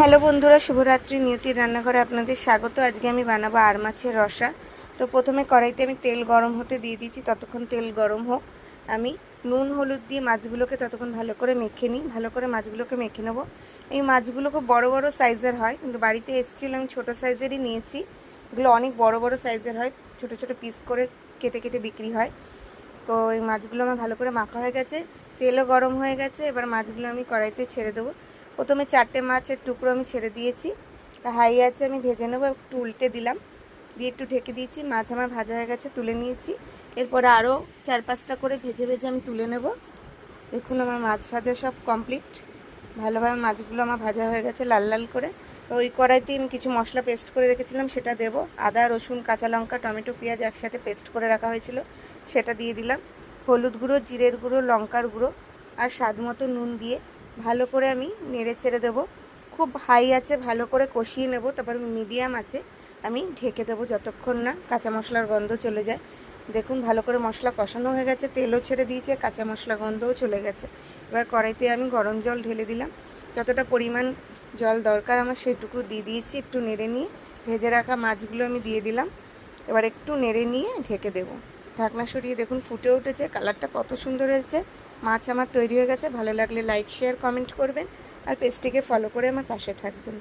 Hello বন্ধুরা, শুভরাত্রি। নিয়তির রান্নাঘরে আপনাদের স্বাগত। আজকে আমি বানাবো আর মাছের রসা। তো প্রথমে কড়াইতে আমি তেল গরম হতে দিয়ে দিয়েছি। ততক্ষণ তেল গরম হোক, আমি নুন হলুদ দিয়ে মাছগুলোকে ততক্ষণ ভালো করে মেখে নিই। ভালো করে মাছগুলোকে মেখে নেবো। এই মাছগুলো খুব বড় বড় সাইজের হয়, কিন্তু বাড়িতে এসেছিলো আমি ছোটো সাইজেরই নিয়েছি। এগুলো অনেক বড় বড় সাইজের হয়, ছোটো ছোটো পিস করে কেটে কেটে বিক্রি হয়। তো এই মাছগুলো আমার ভালো করে মাখা হয়ে গেছে, তেলও গরম হয়ে গেছে। এবার মাছগুলো আমি কড়াইতে ছেড়ে দেবো। প্রথমে 4টে মাছের টুকরো আমি ছেড়ে দিয়েছি, হাই আছে আমি ভেজে নেবো। একটু উল্টে দিলাম, দিয়ে একটু ঢেকে দিয়েছি। মাছ আমার ভাজা হয়ে গেছে, তুলে নিয়েছি। এরপরে আরও 4-5টা করে ভেজে ভেজে আমি তুলে নেব। দেখুন আমার মাছ ভাজা সব কমপ্লিট। ভালোভাবে মাছগুলো আমার ভাজা হয়ে গেছে লাল লাল করে। তো ওই কড়াইতে আমি কিছু মশলা পেস্ট করে রেখেছিলাম, সেটা দেব। আদা রসুন কাঁচা লঙ্কা টমেটো পেঁয়াজ একসাথে পেস্ট করে রাখা হয়েছিল, সেটা দিয়ে দিলাম। হলুদ গুঁড়ো জিরের গুঁড়ো লঙ্কার গুঁড়ো আর স্বাদ মতো নুন দিয়ে ভালো করে আমি নেড়ে ছেড়ে দেবো। খুব হাই আছে ভালো করে কষিয়ে নেব, তারপর মিডিয়াম আছে আমি ঢেকে দেবো যতক্ষণ না কাঁচা মশলার গন্ধ চলে যায়। দেখুন ভালো করে মশলা কষানো হয়ে গেছে, তেলও ছেড়ে দিয়েছে, কাঁচা মশলা গন্ধও চলে গেছে। এবার কড়াইতে আমি গরম জল ঢেলে দিলাম। যতটা পরিমাণ জল দরকার আমার সেটুকু দিয়ে দিয়েছি। একটু নেড়ে নিয়ে ভেজে রাখা মাছগুলো আমি দিয়ে দিলাম। এবার একটু নেড়ে নিয়ে ঢেকে দেবো। ঢাকনা সরিয়ে দেখুন ফুটে উঠেছে, কালারটা কত সুন্দর হয়েছে। মাছ আমার তৈরি হয়ে গেছে। ভালো লাগলে লাইক শেয়ার কমেন্ট করবেন, আর পেজটিকে ফলো করে আমার পাশে থাকবেন।